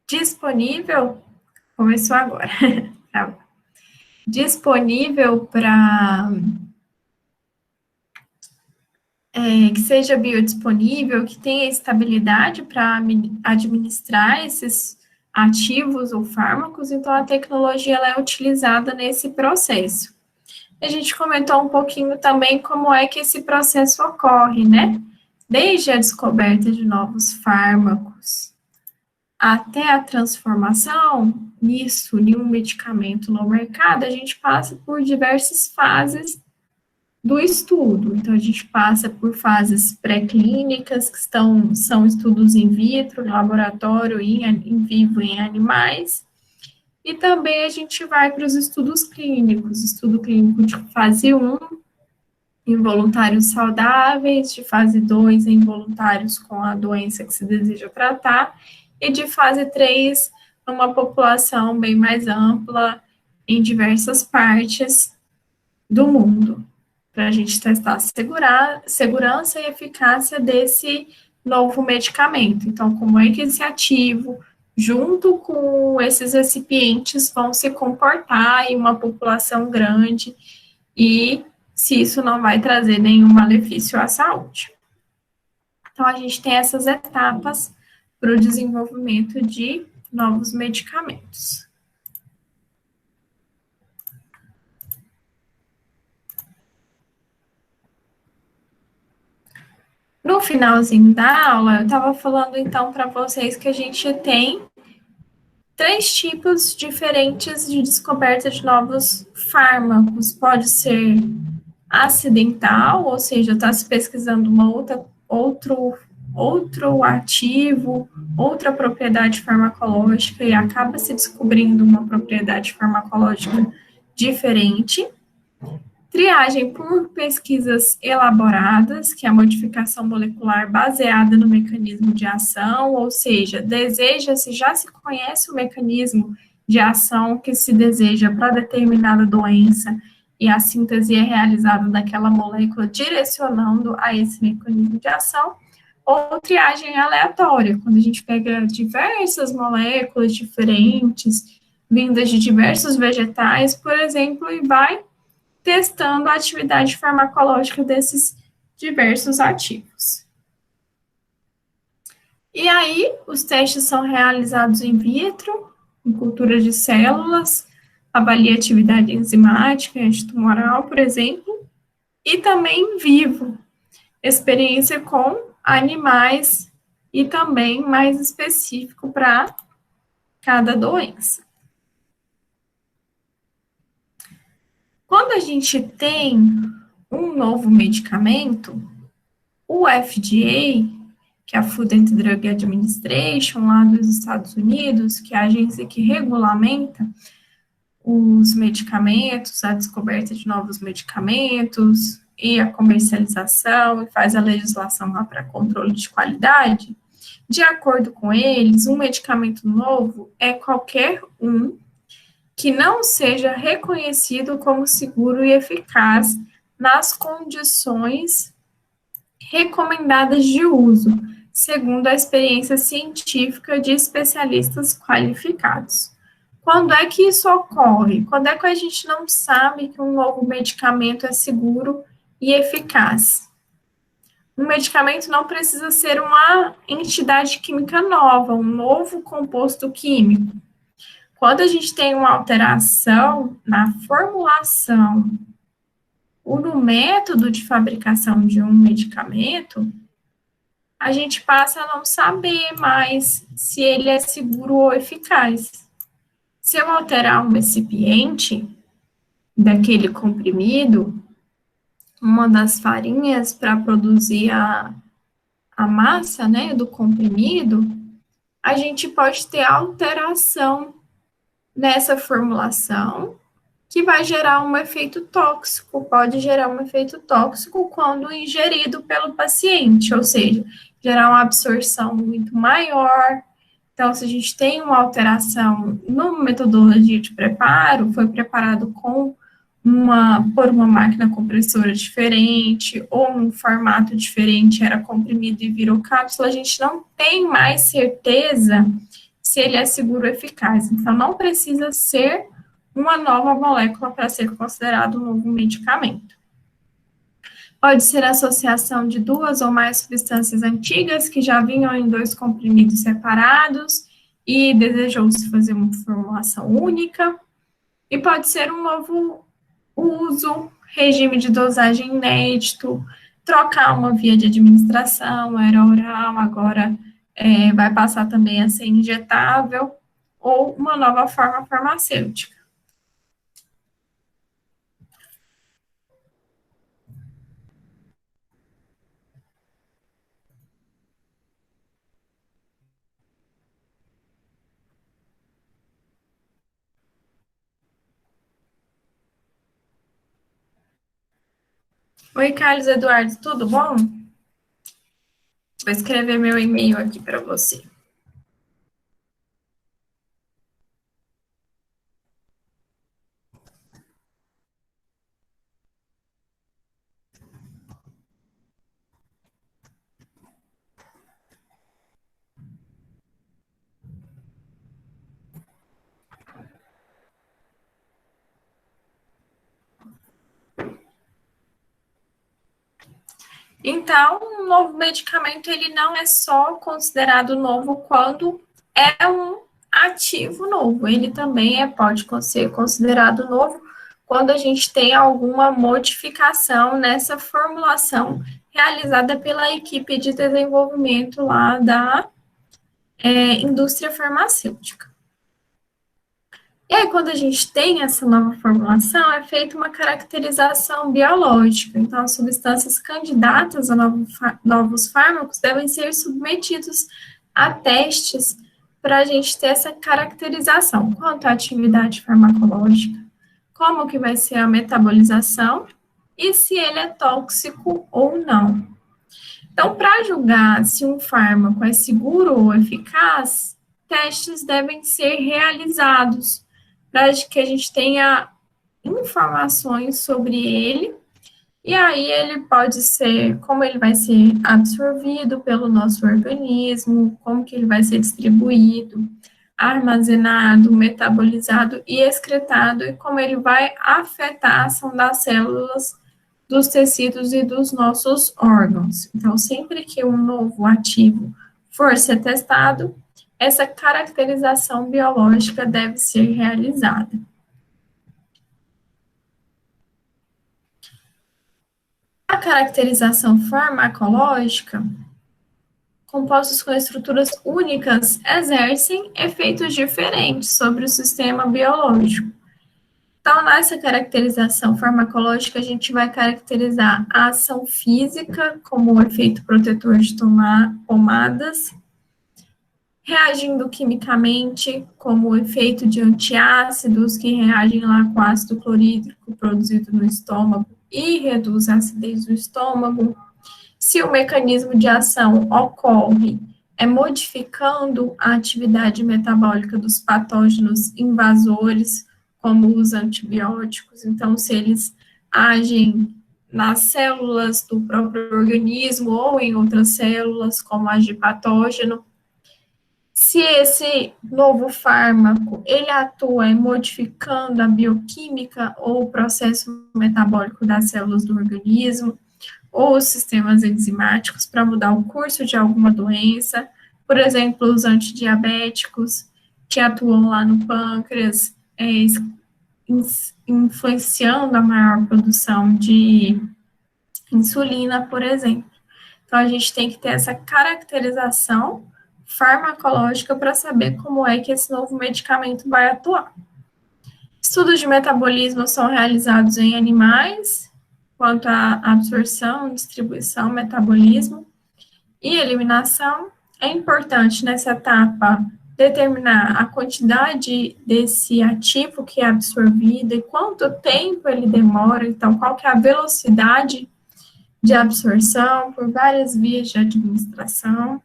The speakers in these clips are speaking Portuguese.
disponível, começou agora, tá? Disponível para que seja biodisponível, que tenha estabilidade para administrar esses ativos ou fármacos, então a tecnologia ela é utilizada nesse processo. A gente comentou um pouquinho também como é que esse processo ocorre, né? Desde a descoberta de novos fármacos até a transformação nisso, em um medicamento no mercado, a gente passa por diversas fases do estudo. Então, a gente passa por fases pré-clínicas, que são estudos in vitro, em laboratório, em vivo, em animais, e também a gente vai para os estudos clínicos, estudo clínico de fase 1, em voluntários saudáveis, de fase 2, em voluntários com a doença que se deseja tratar, e de fase 3, numa população bem mais ampla, em diversas partes do mundo, para a gente testar a segurança e eficácia desse novo medicamento. Então, como é que esse ativo, junto com esses recipientes, vão se comportar em uma população grande e se isso não vai trazer nenhum malefício à saúde. Então, a gente tem essas etapas para o desenvolvimento de novos medicamentos. No finalzinho da aula, eu estava falando então para vocês que a gente tem 3 tipos diferentes de descoberta de novos fármacos. Pode ser acidental, ou seja, está se pesquisando outro ativo, outra propriedade farmacológica e acaba se descobrindo uma propriedade farmacológica diferente. Triagem por pesquisas elaboradas, que é a modificação molecular baseada no mecanismo de ação, ou seja, já se conhece o mecanismo de ação que se deseja para determinada doença, e a síntese é realizada daquela molécula direcionando a esse mecanismo de ação, ou triagem aleatória, quando a gente pega diversas moléculas diferentes, vindas de diversos vegetais, por exemplo, e vai testando a atividade farmacológica desses diversos ativos. E aí, os testes são realizados in vitro, em cultura de células, avalia atividade enzimática, antitumoral, por exemplo, e também em vivo, experiência com animais e também mais específico para cada doença. Quando a gente tem um novo medicamento, o FDA, que é a Food and Drug Administration, lá dos Estados Unidos, que é a agência que regulamenta os medicamentos, a descoberta de novos medicamentos e a comercialização, e faz a legislação lá para controle de qualidade, de acordo com eles, um medicamento novo é qualquer um que não seja reconhecido como seguro e eficaz nas condições recomendadas de uso, segundo a experiência científica de especialistas qualificados. Quando é que isso ocorre? Quando é que a gente não sabe que um novo medicamento é seguro e eficaz? Um medicamento não precisa ser uma entidade química nova, um novo composto químico. Quando a gente tem uma alteração na formulação ou no método de fabricação de um medicamento, a gente passa a não saber mais se ele é seguro ou eficaz. Se eu alterar um recipiente daquele comprimido, uma das farinhas para produzir a massa, né, do comprimido, a gente pode ter alteração nessa formulação que vai gerar um efeito tóxico, pode gerar um efeito tóxico quando ingerido pelo paciente, ou seja, gerar uma absorção muito maior. Então, se a gente tem uma alteração na metodologia de preparo, foi preparado por uma máquina compressora diferente, ou num formato diferente, era comprimido e virou cápsula, a gente não tem mais certeza se ele é seguro e eficaz. Então, não precisa ser uma nova molécula para ser considerado um novo medicamento. Pode ser a associação de duas ou mais substâncias antigas que já vinham em dois comprimidos separados e desejou-se fazer uma formulação única. E pode ser um novo uso, regime de dosagem inédito, trocar uma via de administração, era oral, agora vai passar também a ser injetável, ou uma nova forma farmacêutica. Oi, Carlos Eduardo, tudo bom? Vou escrever meu e-mail aqui para você. Então, um novo medicamento, ele não é só considerado novo quando é um ativo novo, ele também pode ser considerado novo quando a gente tem alguma modificação nessa formulação realizada pela equipe de desenvolvimento lá da indústria farmacêutica. E aí, quando a gente tem essa nova formulação, é feita uma caracterização biológica. Então, as substâncias candidatas a novos fármacos devem ser submetidos a testes para a gente ter essa caracterização quanto à atividade farmacológica, como que vai ser a metabolização e se ele é tóxico ou não. Então, para julgar se um fármaco é seguro ou eficaz, testes devem ser realizados para que a gente tenha informações sobre ele, e aí ele pode ser, como ele vai ser absorvido pelo nosso organismo, como que ele vai ser distribuído, armazenado, metabolizado e excretado, e como ele vai afetar a ação das células, dos tecidos e dos nossos órgãos. Então, sempre que um novo ativo for ser testado, essa caracterização biológica deve ser realizada. A caracterização farmacológica, compostos com estruturas únicas, exercem efeitos diferentes sobre o sistema biológico. Então, nessa caracterização farmacológica, a gente vai caracterizar a ação física, como o efeito protetor de pomadas, reagindo quimicamente, como o efeito de antiácidos, que reagem lá com ácido clorídrico produzido no estômago e reduz a acidez do estômago. Se o mecanismo de ação ocorre modificando a atividade metabólica dos patógenos invasores, como os antibióticos, então, se eles agem nas células do próprio organismo ou em outras células, como agir patógeno, se esse novo fármaco, ele atua modificando a bioquímica ou o processo metabólico das células do organismo, ou os sistemas enzimáticos para mudar o curso de alguma doença, por exemplo, os antidiabéticos, que atuam lá no pâncreas, influenciando a maior produção de insulina, por exemplo. Então, a gente tem que ter essa caracterização farmacológica para saber como é que esse novo medicamento vai atuar. Estudos de metabolismo são realizados em animais, quanto à absorção, distribuição, metabolismo e eliminação. É importante nessa etapa determinar a quantidade desse ativo que é absorvido e quanto tempo ele demora, então qual que é a velocidade de absorção por várias vias de administração.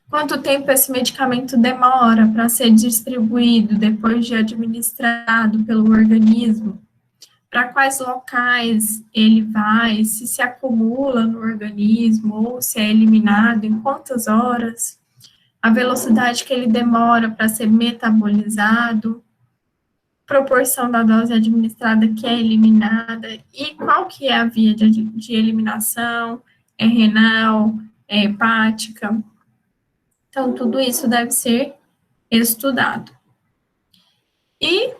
Quanto tempo esse medicamento demora para ser distribuído depois de administrado pelo organismo? Para quais locais ele vai, se acumula no organismo ou se é eliminado, em quantas horas? a velocidade que ele demora para ser metabolizado, proporção da dose administrada que é eliminada e qual que é a via de eliminação, é renal, é hepática. Então, tudo isso deve ser estudado. E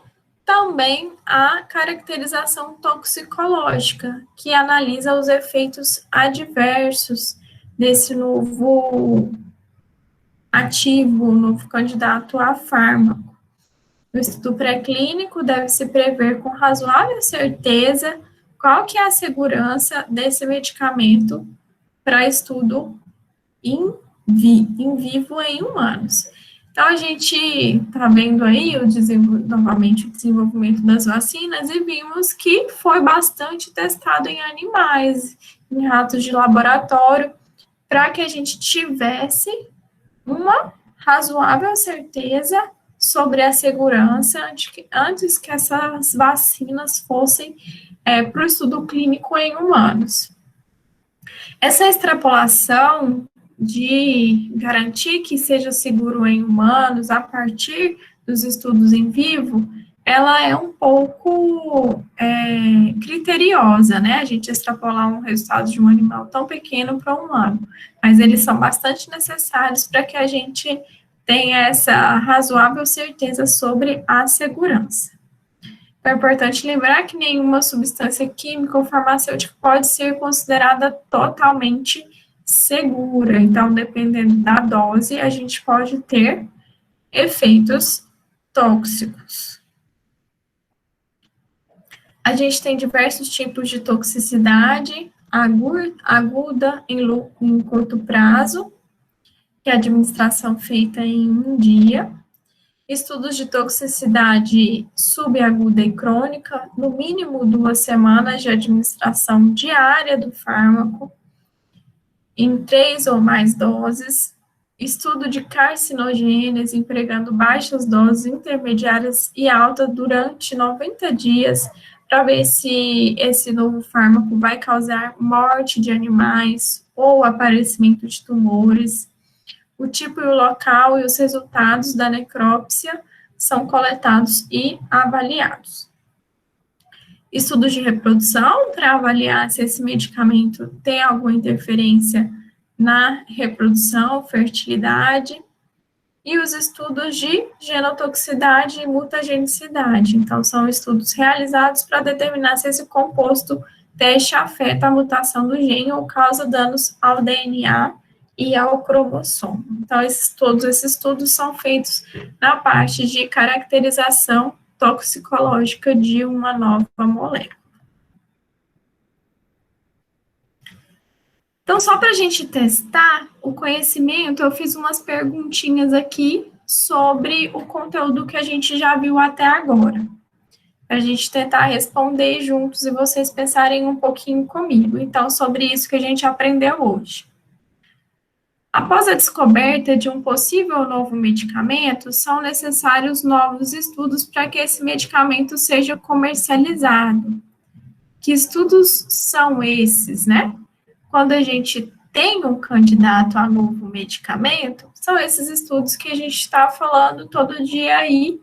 também a caracterização toxicológica, que analisa os efeitos adversos desse novo ativo, novo candidato a fármaco. No estudo pré-clínico, deve-se prever com razoável certeza qual que é a segurança desse medicamento para estudo em vivo em humanos. Então, a gente está vendo aí novamente o desenvolvimento das vacinas e vimos que foi bastante testado em animais, em ratos de laboratório, para que a gente tivesse uma razoável certeza sobre a segurança antes que essas vacinas fossem para o estudo clínico em humanos. Essa extrapolação de garantir que seja seguro em humanos a partir dos estudos em vivo, ela é um pouco criteriosa, né? A gente extrapolar um resultado de um animal tão pequeno para um humano, mas eles são bastante necessários para que a gente tenha essa razoável certeza sobre a segurança. É importante lembrar que nenhuma substância química ou farmacêutica pode ser considerada totalmente segura. Então, dependendo da dose, a gente pode ter efeitos tóxicos. A gente tem diversos tipos de toxicidade aguda em curto prazo, que é a administração feita em um dia. Estudos de toxicidade subaguda e crônica, no mínimo 2 semanas de administração diária do fármaco, em 3 ou mais doses. Estudo de carcinogênese, empregando baixas doses intermediárias e altas durante 90 dias, para ver se esse novo fármaco vai causar morte de animais ou aparecimento de tumores. O tipo e o local e os resultados da necrópsia são coletados e avaliados. Estudos de reprodução para avaliar se esse medicamento tem alguma interferência na reprodução, fertilidade, e os estudos de genotoxicidade e mutagenicidade. Então, são estudos realizados para determinar se esse composto teste afeta a mutação do gene ou causa danos ao DNA e ao cromossomo. Então, todos esses estudos são feitos na parte de caracterização toxicológica de uma nova molécula. Então, só para a gente testar o conhecimento, eu fiz umas perguntinhas aqui sobre o conteúdo que a gente já viu até agora, para a gente tentar responder juntos e vocês pensarem um pouquinho comigo. Então, sobre isso que a gente aprendeu hoje. Após a descoberta de um possível novo medicamento, são necessários novos estudos para que esse medicamento seja comercializado. Que estudos são esses, né? Quando a gente tem um candidato a novo medicamento, são esses estudos que a gente está falando todo dia aí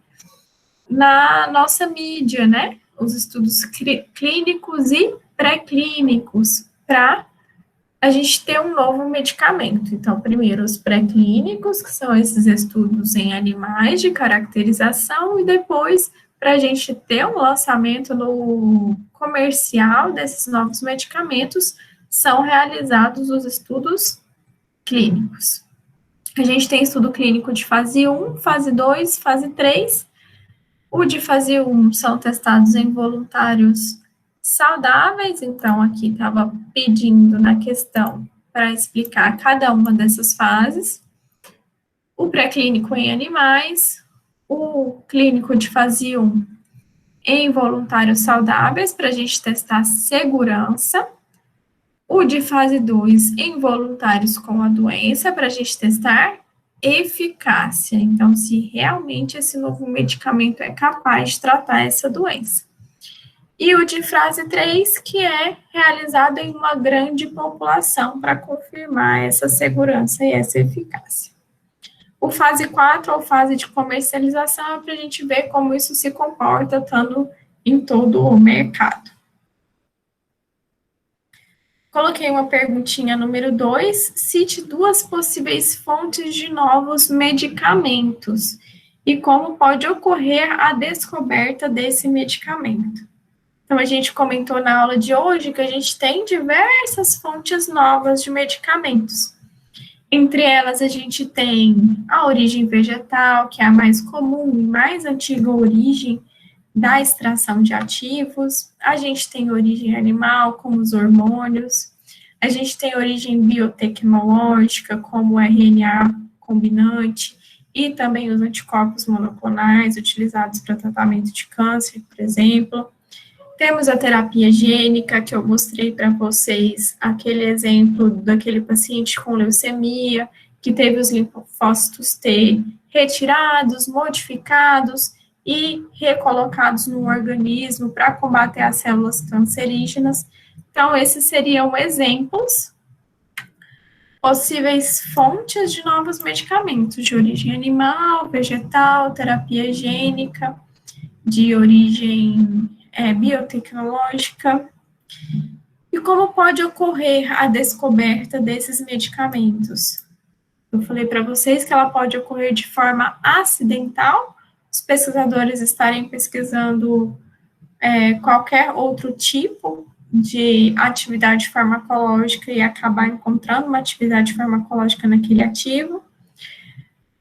na nossa mídia, né? Os estudos clínicos e pré-clínicos para a gente ter um novo medicamento. Então, primeiro os pré-clínicos, que são esses estudos em animais de caracterização, e depois, para a gente ter um lançamento no comercial desses novos medicamentos, são realizados os estudos clínicos. A gente tem estudo clínico de fase 1, fase 2, fase 3. O de fase 1 são testados em voluntários saudáveis, então aqui estava pedindo na questão para explicar cada uma dessas fases. O pré-clínico em animais, o clínico de fase 1 em voluntários saudáveis, para a gente testar segurança. O de fase 2 em voluntários com a doença, para a gente testar eficácia. Então, se realmente esse novo medicamento é capaz de tratar essa doença. E o de fase 3, que é realizado em uma grande população para confirmar essa segurança e essa eficácia. O fase 4, ou fase de comercialização, é para a gente ver como isso se comporta, estando em todo o mercado. Coloquei uma perguntinha número 2, cite 2 possíveis fontes de novos medicamentos e como pode ocorrer a descoberta desse medicamento. Então, a gente comentou na aula de hoje que a gente tem diversas fontes novas de medicamentos. Entre elas, a gente tem a origem vegetal, que é a mais comum e mais antiga origem da extração de ativos. A gente tem origem animal, como os hormônios. A gente tem origem biotecnológica, como o RNA combinante, e também os anticorpos monoclonais utilizados para tratamento de câncer, por exemplo. Temos a terapia gênica, que eu mostrei para vocês, aquele exemplo daquele paciente com leucemia, que teve os linfócitos T retirados, modificados e recolocados no organismo para combater as células cancerígenas. Então, esses seriam exemplos, possíveis fontes de novos medicamentos de origem animal, vegetal, terapia gênica, de origem biotecnológica. E como pode ocorrer a descoberta desses medicamentos? Eu falei para vocês que ela pode ocorrer de forma acidental, os pesquisadores estarem pesquisando qualquer outro tipo de atividade farmacológica e acabar encontrando uma atividade farmacológica naquele ativo.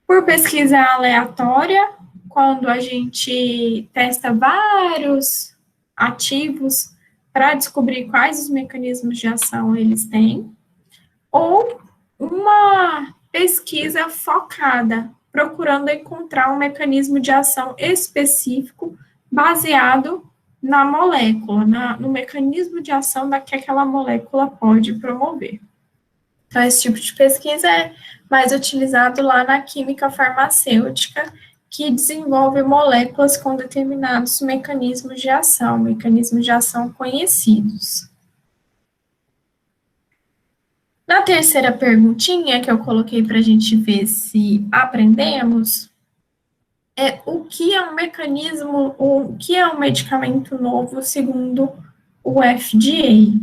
Por pesquisa aleatória, quando a gente testa vários ativos para descobrir quais os mecanismos de ação eles têm, ou uma pesquisa focada, procurando encontrar um mecanismo de ação específico baseado na molécula, no mecanismo de ação que aquela molécula pode promover. Então, esse tipo de pesquisa é mais utilizado lá na química farmacêutica, que desenvolve moléculas com determinados mecanismos de ação conhecidos. Na terceira perguntinha, que eu coloquei para a gente ver se aprendemos, é o que é um mecanismo, o que é um medicamento novo segundo o FDA.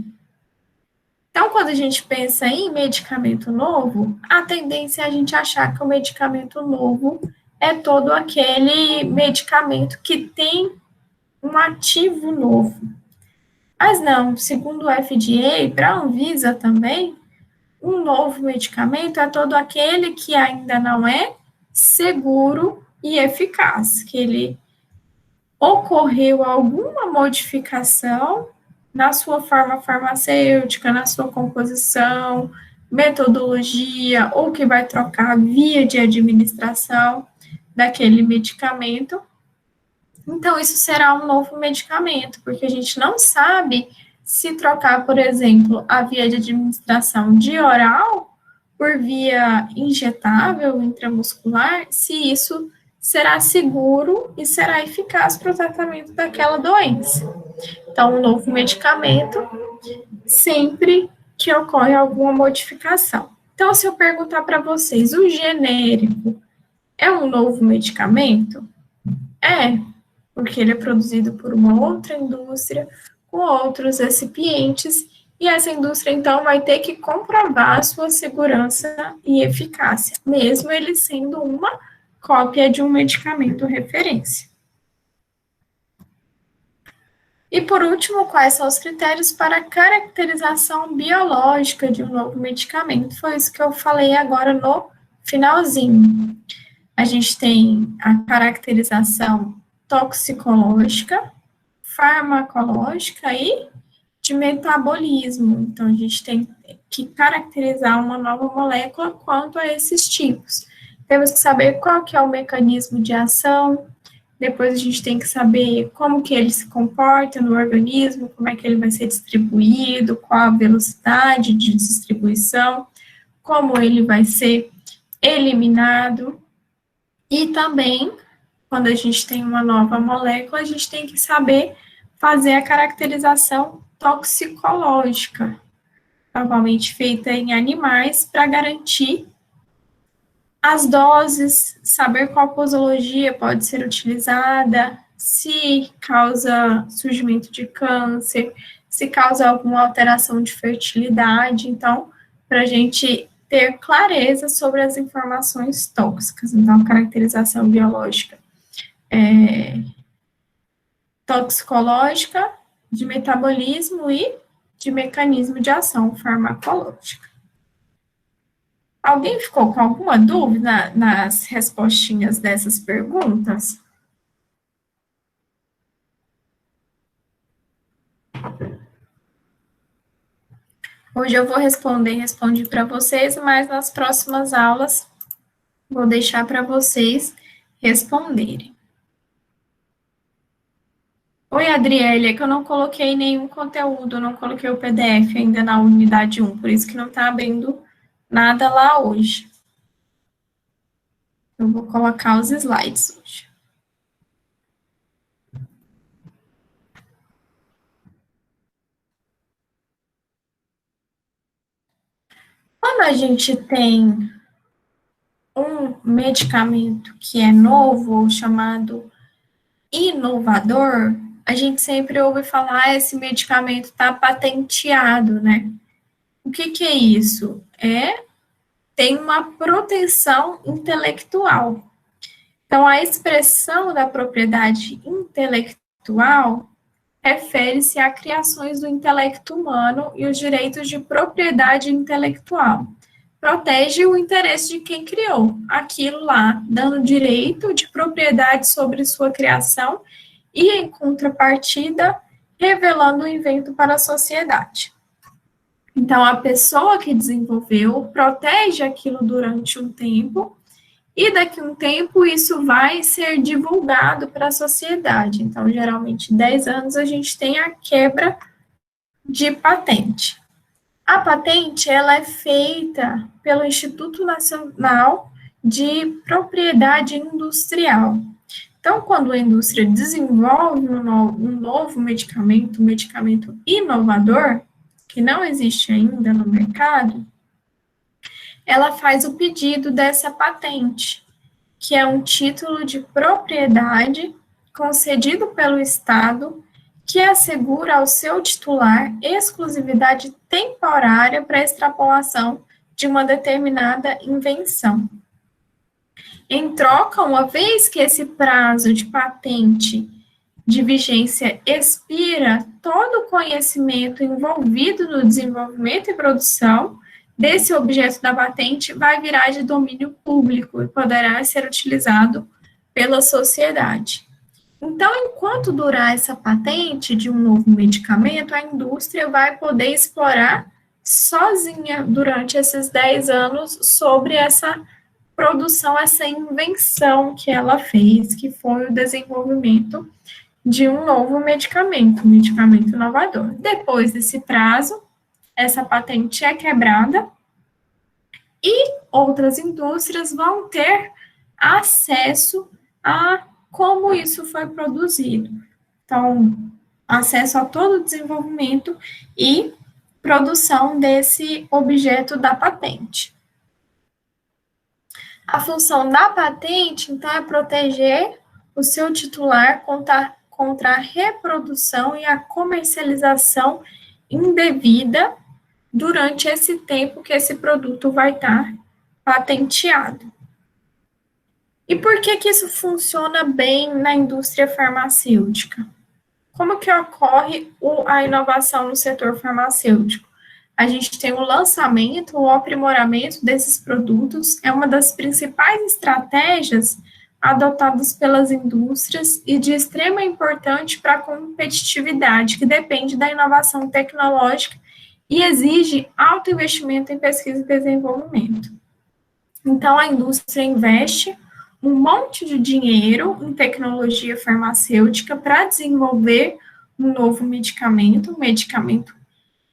Então, quando a gente pensa em medicamento novo, a tendência é a gente achar que o medicamento novo é todo aquele medicamento que tem um ativo novo. Mas não, segundo o FDA, para a Anvisa também, um novo medicamento é todo aquele que ainda não é seguro e eficaz, que ele ocorreu alguma modificação na sua forma farmacêutica, na sua composição, metodologia, ou que vai trocar a via de administração daquele medicamento. Então, isso será um novo medicamento, porque a gente não sabe se trocar, por exemplo, a via de administração de oral por via injetável, intramuscular, se isso será seguro e será eficaz para o tratamento daquela doença. Então, um novo medicamento, sempre que ocorre alguma modificação. Então, se eu perguntar para vocês, o genérico é um novo medicamento? É, porque ele é produzido por uma outra indústria, com outros recipientes, e essa indústria, então, vai ter que comprovar a sua segurança e eficácia, mesmo ele sendo uma cópia de um medicamento referência. E, por último, quais são os critérios para a caracterização biológica de um novo medicamento? Foi isso que eu falei agora no finalzinho. A gente tem a caracterização toxicológica, farmacológica e de metabolismo. Então, a gente tem que caracterizar uma nova molécula quanto a esses tipos. Temos que saber qual que é o mecanismo de ação, depois a gente tem que saber como que ele se comporta no organismo, como é que ele vai ser distribuído, qual a velocidade de distribuição, como ele vai ser eliminado. E também, quando a gente tem uma nova molécula, a gente tem que saber fazer a caracterização toxicológica, provavelmente feita em animais, para garantir as doses, saber qual posologia pode ser utilizada, se causa surgimento de câncer, se causa alguma alteração de fertilidade. Então, para a gente ter clareza sobre as informações tóxicas. Então, caracterização biológica toxicológica, de metabolismo e de mecanismo de ação farmacológica. Alguém ficou com alguma dúvida nas respostinhas dessas perguntas? Hoje eu vou respondi para vocês, mas nas próximas aulas vou deixar para vocês responderem. Oi, Adriele, é que eu não coloquei nenhum conteúdo, não coloquei o PDF ainda na unidade 1, por isso que não está abrindo nada lá hoje. Eu vou colocar os slides hoje. Quando a gente tem um medicamento que é novo, ou chamado inovador, a gente sempre ouve falar, esse medicamento está patenteado, né? O que é isso? Tem uma proteção intelectual. Então, a expressão da propriedade intelectual refere-se a criações do intelecto humano e os direitos de propriedade intelectual. Protege o interesse de quem criou aquilo lá, dando direito de propriedade sobre sua criação e, em contrapartida, revelando o invento para a sociedade. Então, a pessoa que desenvolveu protege aquilo durante um tempo e daqui a um tempo isso vai ser divulgado para a sociedade. Então, geralmente, 10 anos a gente tem a quebra de patente. A patente, ela é feita pelo Instituto Nacional de Propriedade Industrial. Então, quando a indústria desenvolve um novo medicamento, um medicamento inovador, que não existe ainda no mercado, ela faz o pedido dessa patente, que é um título de propriedade concedido pelo Estado que assegura ao seu titular exclusividade temporária para a extrapolação de uma determinada invenção. Em troca, uma vez que esse prazo de patente de vigência expira, todo o conhecimento envolvido no desenvolvimento e produção desse objeto da patente vai virar de domínio público e poderá ser utilizado pela sociedade. Então, enquanto durar essa patente de um novo medicamento, a indústria vai poder explorar sozinha durante esses 10 anos sobre essa produção, essa invenção que ela fez, que foi o desenvolvimento de um novo medicamento, um medicamento inovador. Depois desse prazo, essa patente é quebrada e outras indústrias vão ter acesso a como isso foi produzido. Então, acesso a todo o desenvolvimento e produção desse objeto da patente. A função da patente, então, é proteger o seu titular contra a reprodução e a comercialização indevida durante esse tempo que esse produto vai estar patenteado. E por que isso funciona bem na indústria farmacêutica? Como que ocorre a inovação no setor farmacêutico? A gente tem o lançamento, o aprimoramento desses produtos, é uma das principais estratégias adotadas pelas indústrias e de extrema importância para a competitividade, que depende da inovação tecnológica e exige alto investimento em pesquisa e desenvolvimento. Então, a indústria investe um monte de dinheiro em tecnologia farmacêutica para desenvolver um novo medicamento, um medicamento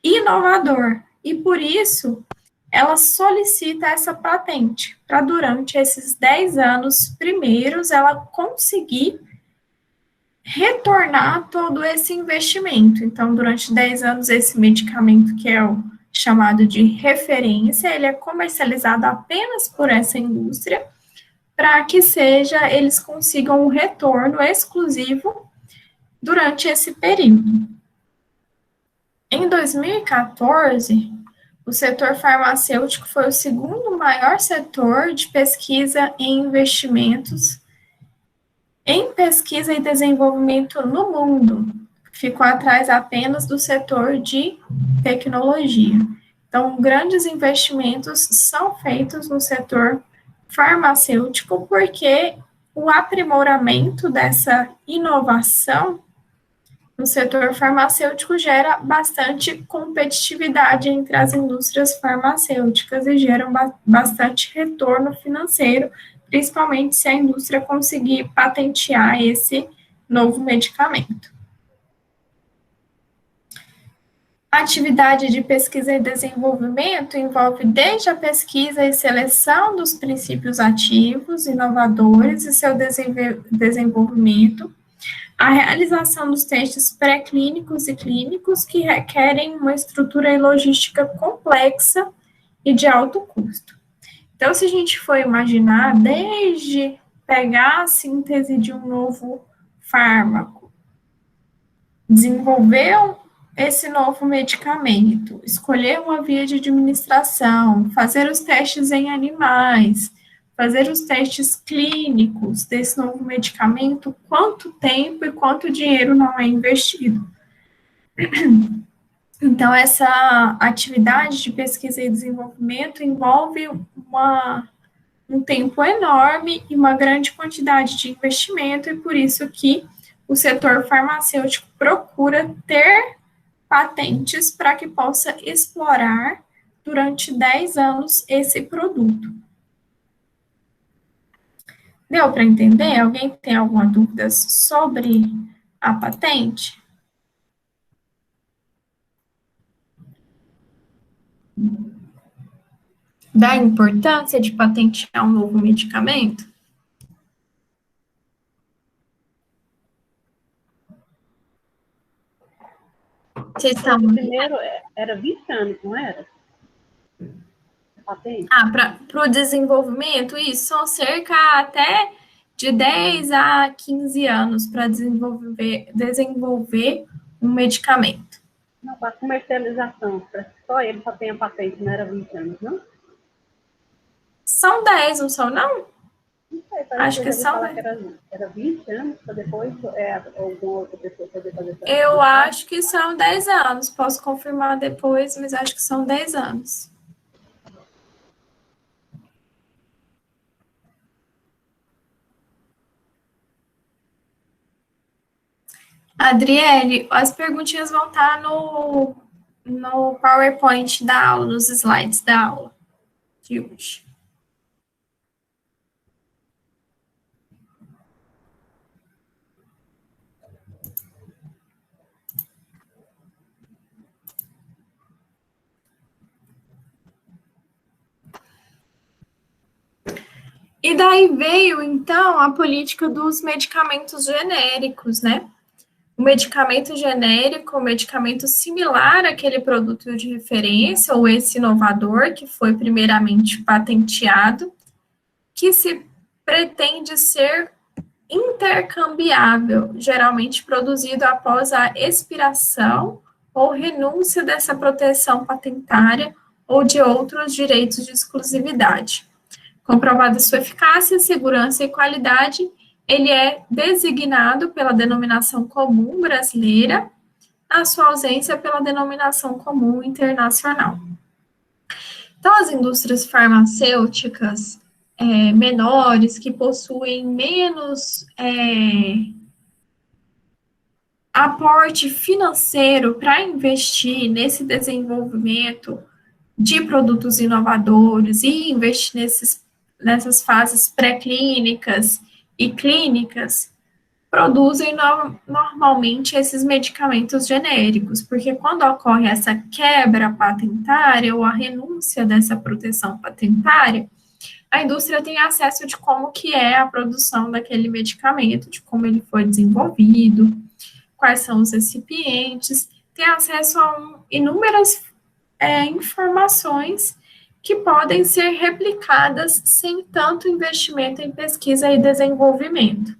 inovador. E por isso, ela solicita essa patente, para durante esses 10 anos primeiros, ela conseguir retornar todo esse investimento. Então, durante 10 anos, esse medicamento, que é chamado de referência, ele é comercializado apenas por essa indústria, para que eles consigam um retorno exclusivo durante esse período. Em 2014, o setor farmacêutico foi o segundo maior setor de pesquisa e investimentos em pesquisa e desenvolvimento no mundo. Ficou atrás apenas do setor de tecnologia. Então, grandes investimentos são feitos no setor farmacêutico porque o aprimoramento dessa inovação no setor farmacêutico gera bastante competitividade entre as indústrias farmacêuticas e gera bastante retorno financeiro, principalmente se a indústria conseguir patentear esse novo medicamento. A atividade de pesquisa e desenvolvimento envolve desde a pesquisa e seleção dos princípios ativos, inovadores e seu desenvolvimento, a realização dos testes pré-clínicos e clínicos que requerem uma estrutura e logística complexa e de alto custo. Então, se a gente for imaginar, desde pegar a síntese de um novo fármaco, desenvolver esse novo medicamento, escolher uma via de administração, fazer os testes em animais, fazer os testes clínicos desse novo medicamento, quanto tempo e quanto dinheiro não é investido. Então, essa atividade de pesquisa e desenvolvimento envolve um tempo enorme e uma grande quantidade de investimento, e por isso que o setor farmacêutico procura ter patentes para que possa explorar durante 10 anos esse produto. Deu para entender? Alguém tem alguma dúvida sobre a patente? Da importância de patentear um novo medicamento? Vocês estão... O primeiro era 20 anos, não era? Patente? Para o desenvolvimento, isso, são cerca até de 10 a 15 anos para desenvolver um medicamento. Não, para comercialização, só ele só tem a patente, não era 20 anos, não? São 10, não são, não? Não sei, acho que são... que era 20 anos, para depois alguma outra pessoa poder fazer essa... Eu acho que são 10 anos, posso confirmar depois, mas acho que são 10 anos. Adriele, as perguntinhas vão estar no PowerPoint da aula, nos slides da aula de hoje. E daí veio, então, a política dos medicamentos genéricos, né? O medicamento genérico, o medicamento similar àquele produto de referência, ou esse inovador, que foi primeiramente patenteado, que se pretende ser intercambiável, geralmente produzido após a expiração ou renúncia dessa proteção patentária ou de outros direitos de exclusividade. Comprovada sua eficácia, segurança e qualidade, ele é designado pela denominação comum brasileira, a sua ausência pela denominação comum internacional. Então, as indústrias farmacêuticas menores, que possuem menos aporte financeiro para investir nesse desenvolvimento de produtos inovadores e investir nessas fases pré-clínicas e clínicas, produzem normalmente esses medicamentos genéricos, porque quando ocorre essa quebra patentária ou a renúncia dessa proteção patentária, a indústria tem acesso de como que é a produção daquele medicamento, de como ele foi desenvolvido, quais são os recipientes, tem acesso a inúmeras informações que podem ser replicadas sem tanto investimento em pesquisa e desenvolvimento.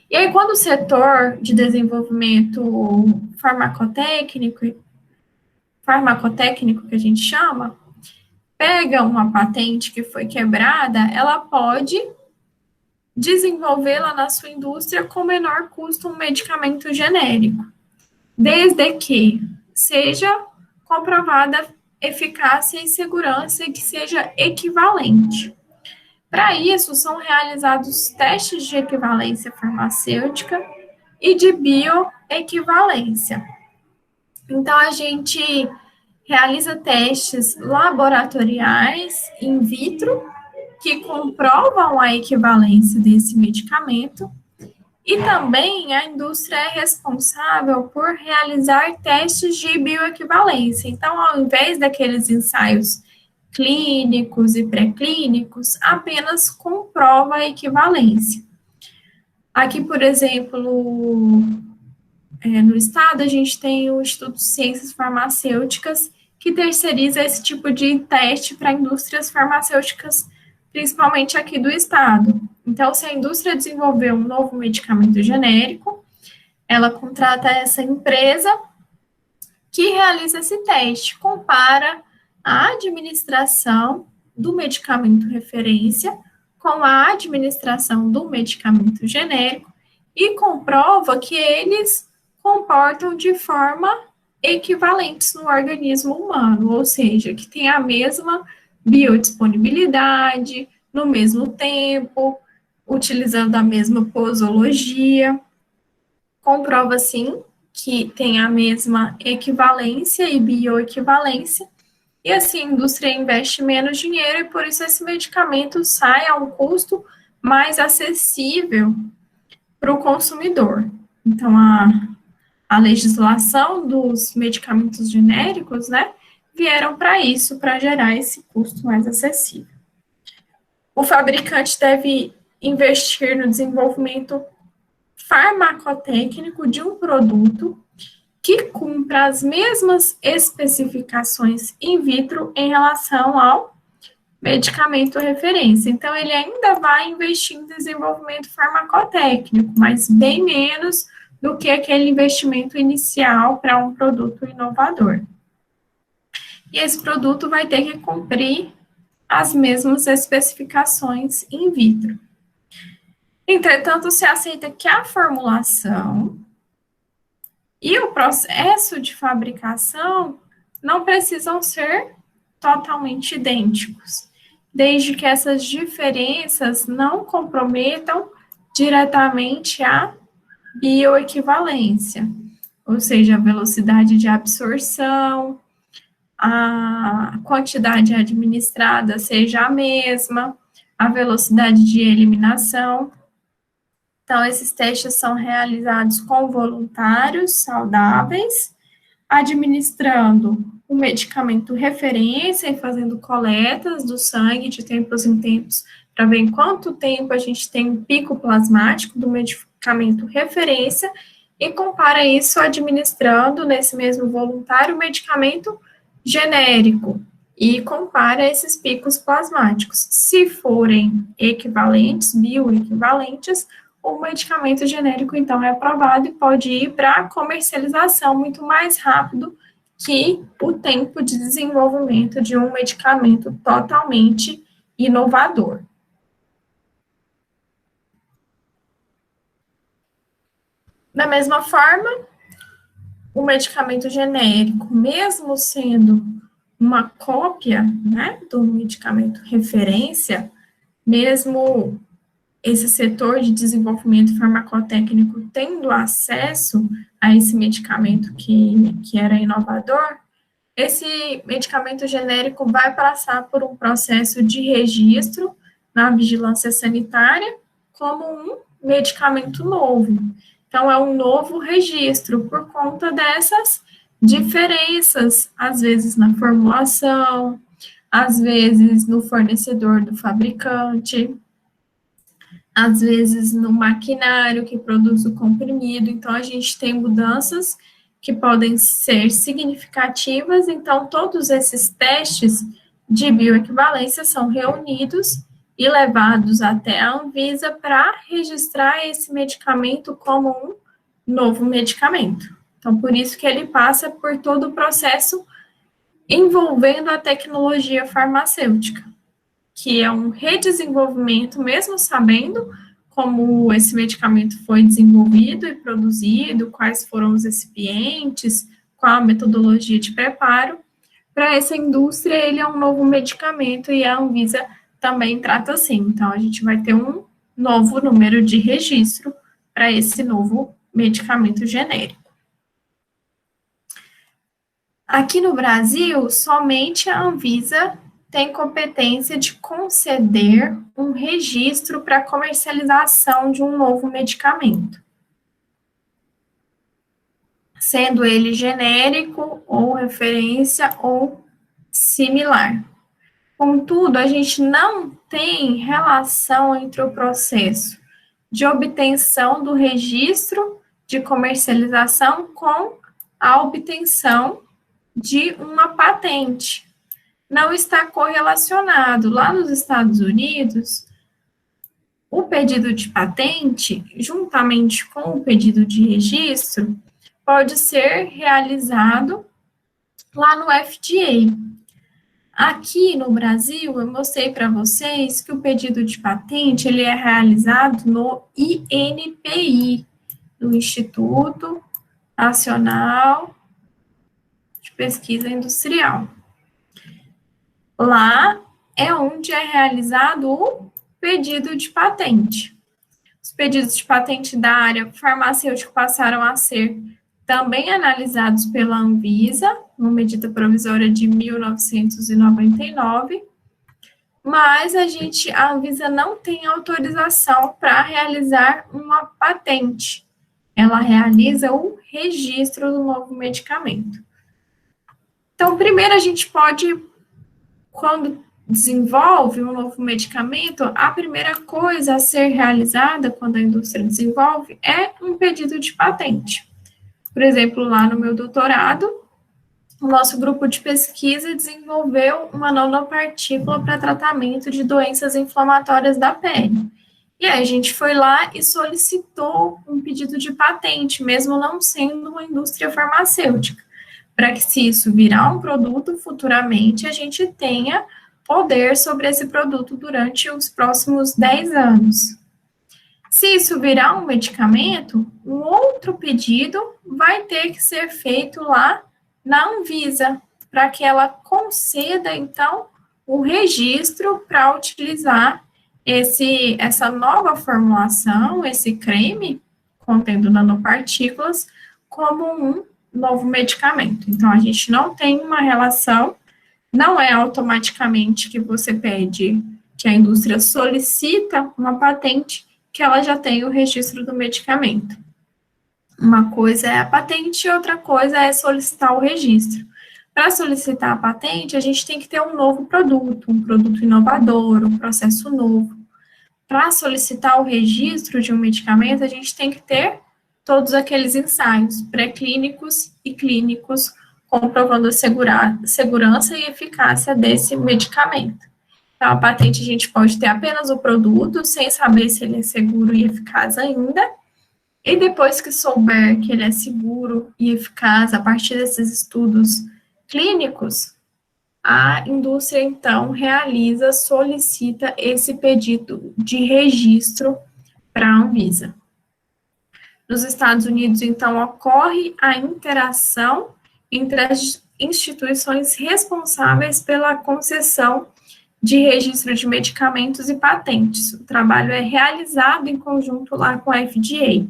E aí, quando o setor de desenvolvimento farmacotécnico que a gente chama, pega uma patente que foi quebrada, ela pode desenvolvê-la na sua indústria com menor custo um medicamento genérico, desde que seja comprovada eficácia e segurança e que seja equivalente. Para isso, são realizados testes de equivalência farmacêutica e de bioequivalência. Então, a gente realiza testes laboratoriais in vitro que comprovam a equivalência desse medicamento e também a indústria é responsável por realizar testes de bioequivalência. Então, ao invés daqueles ensaios clínicos e pré-clínicos, apenas comprova a equivalência. Aqui, por exemplo, no estado, a gente tem o Instituto de Ciências Farmacêuticas, que terceiriza esse tipo de teste para indústrias farmacêuticas, principalmente aqui do estado. Então, se a indústria desenvolver um novo medicamento genérico, ela contrata essa empresa que realiza esse teste, compara a administração do medicamento referência com a administração do medicamento genérico e comprova que eles comportam de forma equivalentes no organismo humano, ou seja, que tem a mesma biodisponibilidade, no mesmo tempo, utilizando a mesma posologia. Comprova, sim, que tem a mesma equivalência e bioequivalência, e assim a indústria investe menos dinheiro e por isso esse medicamento sai a um custo mais acessível para o consumidor. Então, a legislação dos medicamentos genéricos, né, vieram para isso, para gerar esse custo mais acessível. O fabricante deve investir no desenvolvimento farmacotécnico de um produto que cumpra as mesmas especificações in vitro em relação ao medicamento referência. Então, ele ainda vai investir em desenvolvimento farmacotécnico, mas bem menos do que aquele investimento inicial para um produto inovador. E esse produto vai ter que cumprir as mesmas especificações in vitro. Entretanto, se aceita que a formulação e o processo de fabricação não precisam ser totalmente idênticos, desde que essas diferenças não comprometam diretamente a bioequivalência, ou seja, a velocidade de absorção, a quantidade administrada seja a mesma, a velocidade de eliminação. Então, esses testes são realizados com voluntários saudáveis, administrando o medicamento referência e fazendo coletas do sangue de tempos em tempos para ver em quanto tempo a gente tem um pico plasmático do medicamento referência e compara isso administrando nesse mesmo voluntário o medicamento genérico e compara esses picos plasmáticos. Se forem equivalentes, bioequivalentes, o medicamento genérico, então, é aprovado e pode ir para a comercialização muito mais rápido que o tempo de desenvolvimento de um medicamento totalmente inovador. Da mesma forma, o medicamento genérico, mesmo sendo uma cópia, né, do medicamento referência, mesmo esse setor de desenvolvimento farmacotécnico tendo acesso a esse medicamento que era inovador, esse medicamento genérico vai passar por um processo de registro na vigilância sanitária como um medicamento novo. Então, é um novo registro por conta dessas diferenças, às vezes na formulação, às vezes no fornecedor do fabricante, às vezes no maquinário que produz o comprimido. Então, a gente tem mudanças que podem ser significativas, então todos esses testes de bioequivalência são reunidos e levados até a Anvisa para registrar esse medicamento como um novo medicamento. Então, por isso que ele passa por todo o processo envolvendo a tecnologia farmacêutica, que é um redesenvolvimento, mesmo sabendo como esse medicamento foi desenvolvido e produzido, quais foram os recipientes, qual a metodologia de preparo. Para essa indústria, ele é um novo medicamento e a Anvisa também trata assim. Então, a gente vai ter um novo número de registro para esse novo medicamento genérico. Aqui no Brasil, somente a Anvisa tem competência de conceder um registro para comercialização de um novo medicamento, sendo ele genérico ou referência ou similar. Contudo, a gente não tem relação entre o processo de obtenção do registro de comercialização com a obtenção de uma patente. Não está correlacionado. Lá nos Estados Unidos, o pedido de patente, juntamente com o pedido de registro, pode ser realizado lá no FDA. Aqui no Brasil, eu mostrei para vocês que o pedido de patente ele é realizado no INPI, no Instituto Nacional de Pesquisa Industrial. Lá é onde é realizado o pedido de patente. Os pedidos de patente da área farmacêutica passaram a ser também analisados pela Anvisa, uma medida provisória de 1999, mas a Anvisa não tem autorização para realizar uma patente. Ela realiza o registro do novo medicamento. Então, primeiro a gente pode, quando desenvolve um novo medicamento, a primeira coisa a ser realizada quando a indústria desenvolve é um pedido de patente. Por exemplo, lá no meu doutorado, o nosso grupo de pesquisa desenvolveu uma nanopartícula para tratamento de doenças inflamatórias da pele. E aí a gente foi lá e solicitou um pedido de patente, mesmo não sendo uma indústria farmacêutica, para que, se isso virar um produto futuramente, a gente tenha poder sobre esse produto durante os próximos 10 anos. Se isso virar um medicamento, um outro pedido vai ter que ser feito lá na Anvisa, para que ela conceda, então, o registro para utilizar essa nova formulação, esse creme contendo nanopartículas, como um novo medicamento. Então, a gente não tem uma relação, não é automaticamente que você pede, que a indústria solicita uma patente, que ela já tem o registro do medicamento. Uma coisa é a patente e outra coisa é solicitar o registro. Para solicitar a patente, a gente tem que ter um novo produto, um produto inovador, um processo novo. Para solicitar o registro de um medicamento, a gente tem que ter todos aqueles ensaios pré-clínicos e clínicos comprovando a segurança e eficácia desse medicamento. Então, a patente a gente pode ter apenas o produto, sem saber se ele é seguro e eficaz ainda, e depois que souber que ele é seguro e eficaz a partir desses estudos clínicos, a indústria, então, solicita esse pedido de registro para a Anvisa. Nos Estados Unidos, então, ocorre a interação entre as instituições responsáveis pela concessão de registro de medicamentos e patentes. O trabalho é realizado em conjunto lá com a FDA.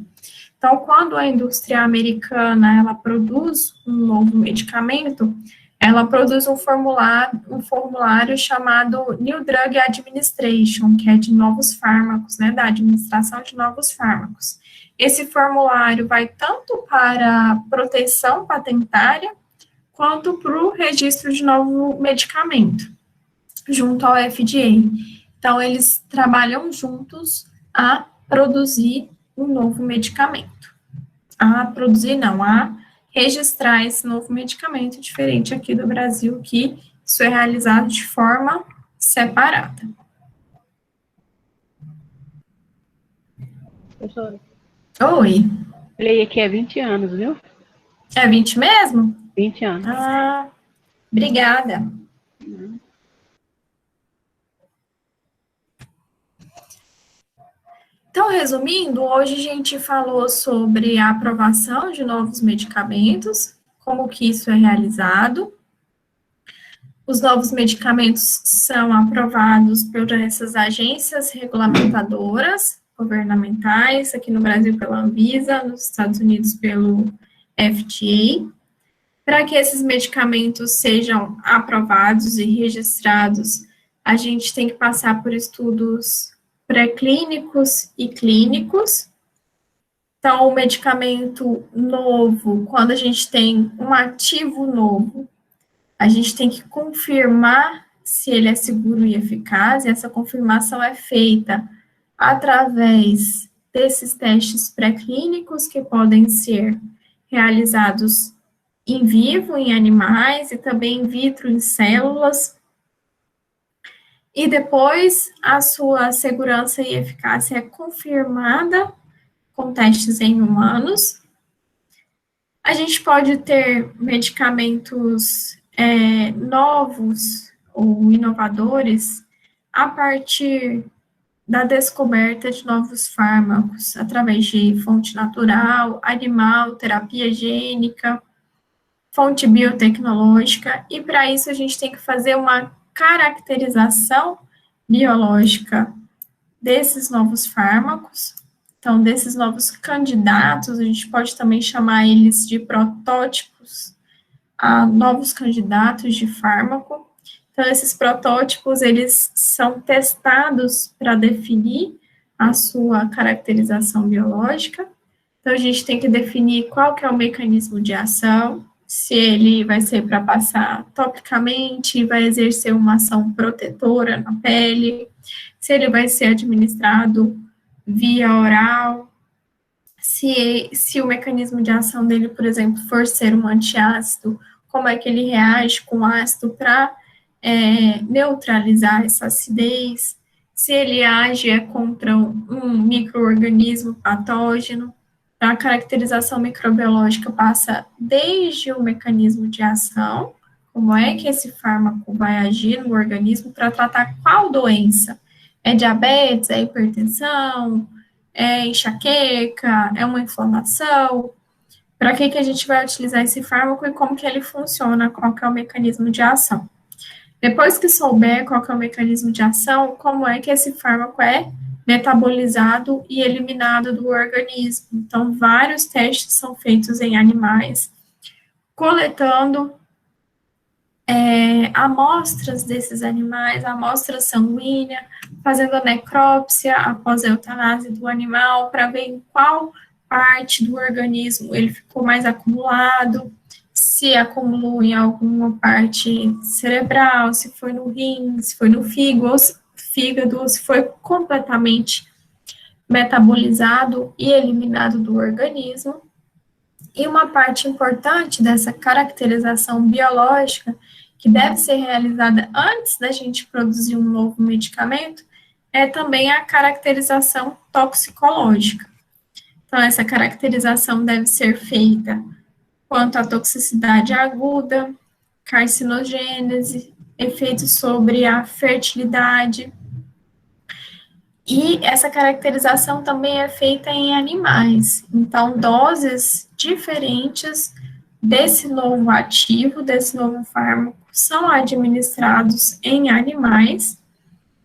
Então, quando a indústria americana, ela produz um novo medicamento, ela produz um formulário chamado New Drug Administration, que é de novos fármacos, né, da administração de novos fármacos. Esse formulário vai tanto para a proteção patentária, quanto para o registro de novo medicamento, junto ao FDA. Então, eles trabalham juntos a produzir um novo medicamento. A registrar esse novo medicamento, diferente aqui do Brasil, que isso é realizado de forma separada. Professora, Oi. olhei aqui há 20 anos, viu? É 20 mesmo? 20 anos. Ah, obrigada. Então, resumindo, hoje a gente falou sobre a aprovação de novos medicamentos, como que isso é realizado. Os novos medicamentos são aprovados por essas agências regulamentadoras governamentais, aqui no Brasil pela Anvisa, nos Estados Unidos pelo FDA. Para que esses medicamentos sejam aprovados e registrados, a gente tem que passar por estudos pré-clínicos e clínicos. Então, o medicamento novo, quando a gente tem um ativo novo, a gente tem que confirmar se ele é seguro e eficaz, e essa confirmação é feita através desses testes pré-clínicos que podem ser realizados in vivo, em animais, e também in vitro, em células. E depois, a sua segurança e eficácia é confirmada com testes em humanos. A gente pode ter medicamentos novos ou inovadores a partir da descoberta de novos fármacos, através de fonte natural, animal, terapia gênica, fonte biotecnológica, e para isso a gente tem que fazer uma caracterização biológica desses novos fármacos. Então, desses novos candidatos, a gente pode também chamar eles de protótipos, a novos candidatos de fármaco. Então, esses protótipos, eles são testados para definir a sua caracterização biológica. Então, a gente tem que definir qual que é o mecanismo de ação, se ele vai ser para passar topicamente, vai exercer uma ação protetora na pele, se ele vai ser administrado via oral, se o mecanismo de ação dele, por exemplo, for ser um antiácido, como é que ele reage com ácido para neutralizar essa acidez, se ele age contra um micro-organismo patógeno. Então, a caracterização microbiológica passa desde o mecanismo de ação, como é que esse fármaco vai agir no organismo para tratar qual doença. É diabetes, é hipertensão, é enxaqueca, é uma inflamação, para que a gente vai utilizar esse fármaco e como que ele funciona, qual que é o mecanismo de ação. Depois que souber qual que é o mecanismo de ação, como é que esse fármaco é metabolizado e eliminado do organismo. Então, vários testes são feitos em animais, coletando amostras desses animais, amostra sanguínea, fazendo a necrópsia após a eutanásia do animal, para ver em qual parte do organismo ele ficou mais acumulado, se acumulou em alguma parte cerebral, se foi no rim, se foi no fígado, ou se foi completamente metabolizado e eliminado do organismo. E uma parte importante dessa caracterização biológica, que deve ser realizada antes da gente produzir um novo medicamento, é também a caracterização toxicológica. Então, essa caracterização deve ser feita quanto à toxicidade aguda, carcinogênese, efeitos sobre a fertilidade. E essa caracterização também é feita em animais. Então, doses diferentes desse novo ativo, desse novo fármaco, são administrados em animais,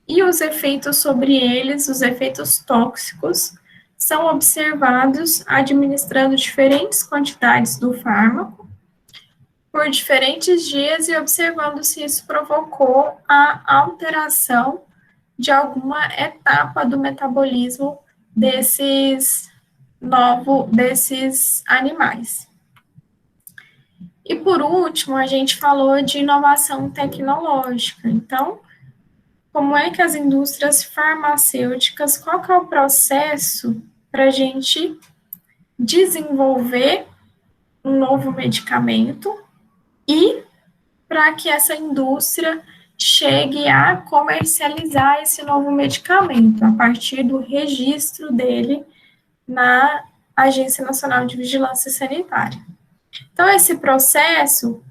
e os efeitos sobre eles, os efeitos tóxicos, são observados administrando diferentes quantidades do fármaco por diferentes dias e observando se isso provocou a alteração de alguma etapa do metabolismo desses animais. E por último, a gente falou de inovação tecnológica. Então, como é que as indústrias farmacêuticas, qual que é o processo para a gente desenvolver um novo medicamento e para que essa indústria chegue a comercializar esse novo medicamento a partir do registro dele na Agência Nacional de Vigilância Sanitária. Então, esse processo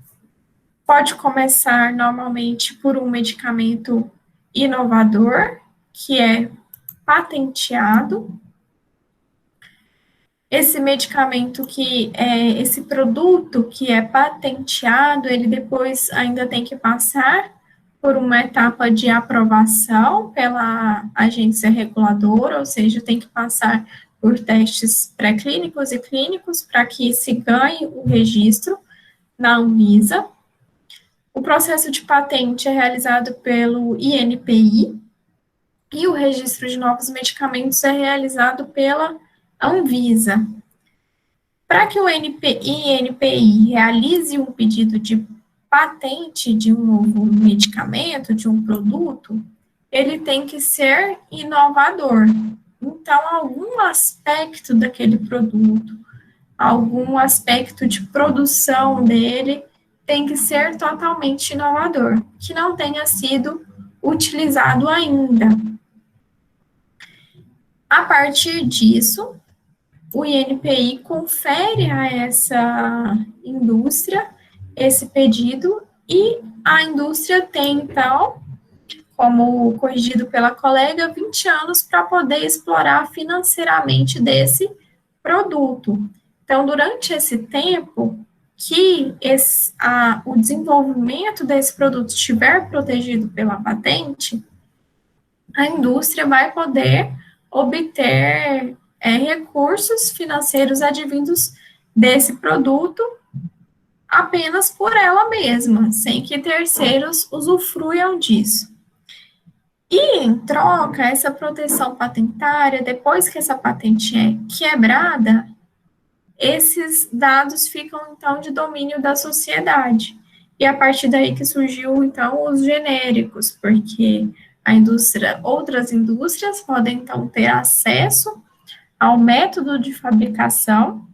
pode começar normalmente por um medicamento inovador, que é patenteado. Esse medicamento esse produto que é patenteado, ele depois ainda tem que passar por uma etapa de aprovação pela agência reguladora, ou seja, tem que passar por testes pré-clínicos e clínicos para que se ganhe o registro na Anvisa. O processo de patente é realizado pelo INPI e o registro de novos medicamentos é realizado pela Anvisa. Para que o INPI realize um pedido de patente de um novo medicamento, de um produto, ele tem que ser inovador. Então, algum aspecto daquele produto, algum aspecto de produção dele tem que ser totalmente inovador, que não tenha sido utilizado ainda. A partir disso, o INPI confere a essa indústria esse pedido e a indústria tem, então, como corrigido pela colega, 20 anos para poder explorar financeiramente desse produto. Então, durante esse tempo que o desenvolvimento desse produto estiver protegido pela patente, a indústria vai poder obter recursos financeiros advindos desse produto apenas por ela mesma, sem que terceiros usufruam disso. E, em troca, essa proteção patentária, depois que essa patente é quebrada, esses dados ficam, então, de domínio da sociedade. E a partir daí que surgiu, então, os genéricos, porque outras indústrias podem, então, ter acesso ao método de fabricação,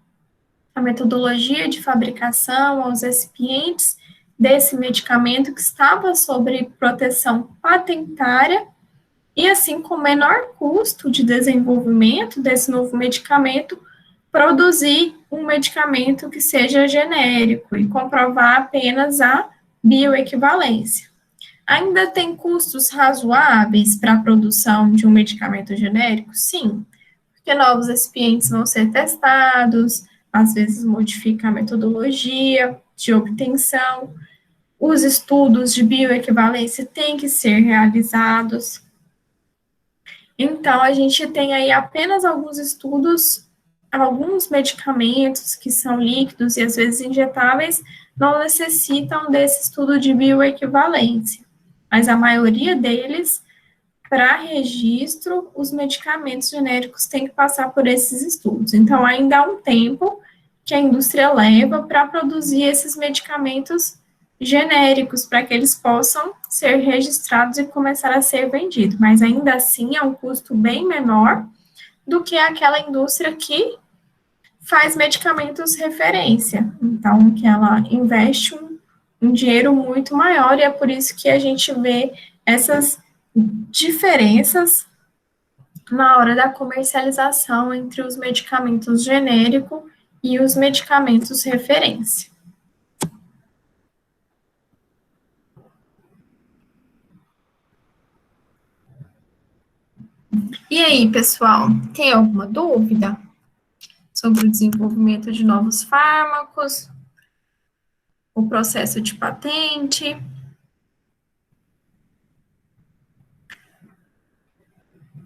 a metodologia de fabricação, aos recipientes desse medicamento que estava sob proteção patentária, e assim, com menor custo de desenvolvimento desse novo medicamento, produzir um medicamento que seja genérico e comprovar apenas a bioequivalência. Ainda tem custos razoáveis para a produção de um medicamento genérico? Sim, porque novos recipientes vão ser testados, às vezes modifica a metodologia de obtenção, os estudos de bioequivalência têm que ser realizados. Então, a gente tem aí apenas alguns estudos, alguns medicamentos que são líquidos e às vezes injetáveis não necessitam desse estudo de bioequivalência, mas a maioria deles, para registro, os medicamentos genéricos têm que passar por esses estudos. Então, ainda há um tempo que a indústria leva para produzir esses medicamentos genéricos, para que eles possam ser registrados e começar a ser vendidos. Mas, ainda assim, é um custo bem menor do que aquela indústria que faz medicamentos referência. Então, que ela investe um dinheiro muito maior, e é por isso que a gente vê essas diferenças na hora da comercialização entre os medicamentos genéricos e os medicamentos referência. E aí, pessoal, tem alguma dúvida sobre o desenvolvimento de novos fármacos, o processo de patente?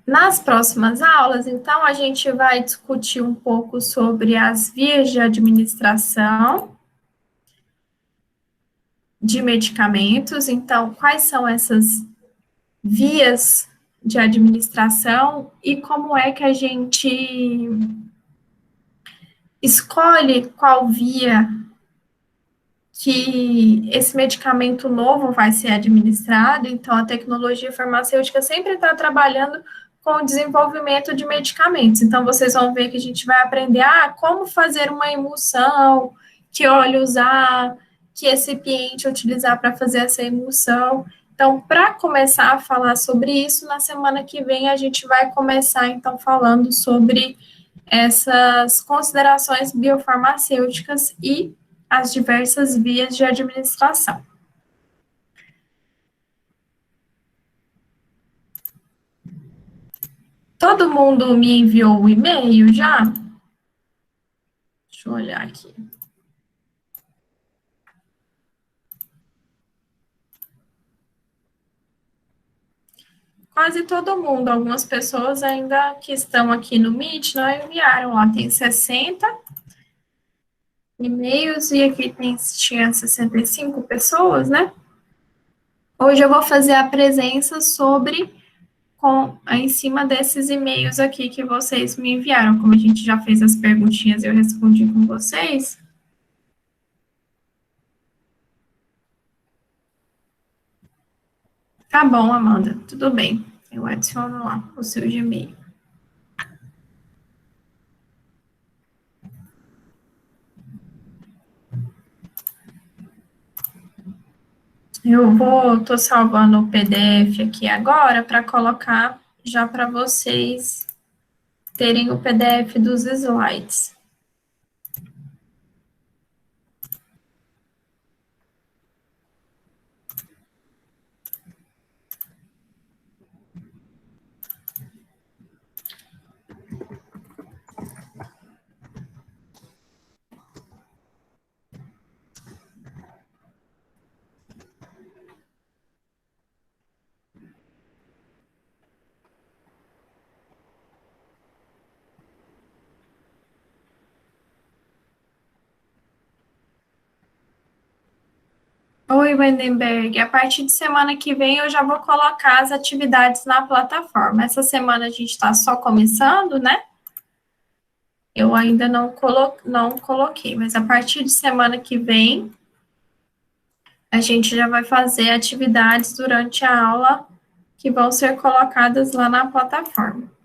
Nas próximas aulas, então, a gente vai discutir um pouco sobre as vias de administração de medicamentos. Então, quais são essas vias de administração e como é que a gente escolhe qual via que esse medicamento novo vai ser administrado. Então, a tecnologia farmacêutica sempre está trabalhando com o desenvolvimento de medicamentos. Então, vocês vão ver que a gente vai aprender como fazer uma emulsão que óleo usar, que recipiente utilizar para fazer essa emulsão. Então, para começar a falar sobre isso, na semana que vem a gente vai começar, então, falando sobre essas considerações biofarmacêuticas e as diversas vias de administração. Todo mundo me enviou o e-mail já? Deixa eu olhar aqui. Quase todo mundo, algumas pessoas ainda que estão aqui no Meet não enviaram lá, tem 60 e-mails e aqui tinha 65 pessoas, né? Hoje eu vou fazer a presença sobre em cima desses e-mails aqui que vocês me enviaram, como a gente já fez as perguntinhas e eu respondi com vocês. Tá bom, Amanda, tudo bem. Eu adiciono lá o seu Gmail. Tô salvando o PDF aqui agora para colocar já para vocês terem o PDF dos slides. Oi, Wendenberg. A partir de semana que vem eu já vou colocar as atividades na plataforma. Essa semana a gente está só começando, né? Eu ainda não coloquei, mas a partir de semana que vem a gente já vai fazer atividades durante a aula que vão ser colocadas lá na plataforma.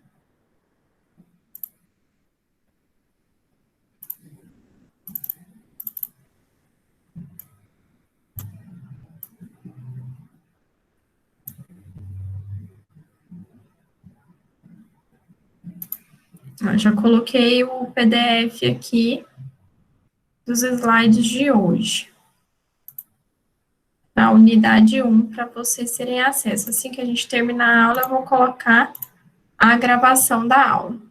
Eu já coloquei o PDF aqui dos slides de hoje. Na unidade 1, para vocês terem acesso. Assim que a gente terminar a aula, eu vou colocar a gravação da aula.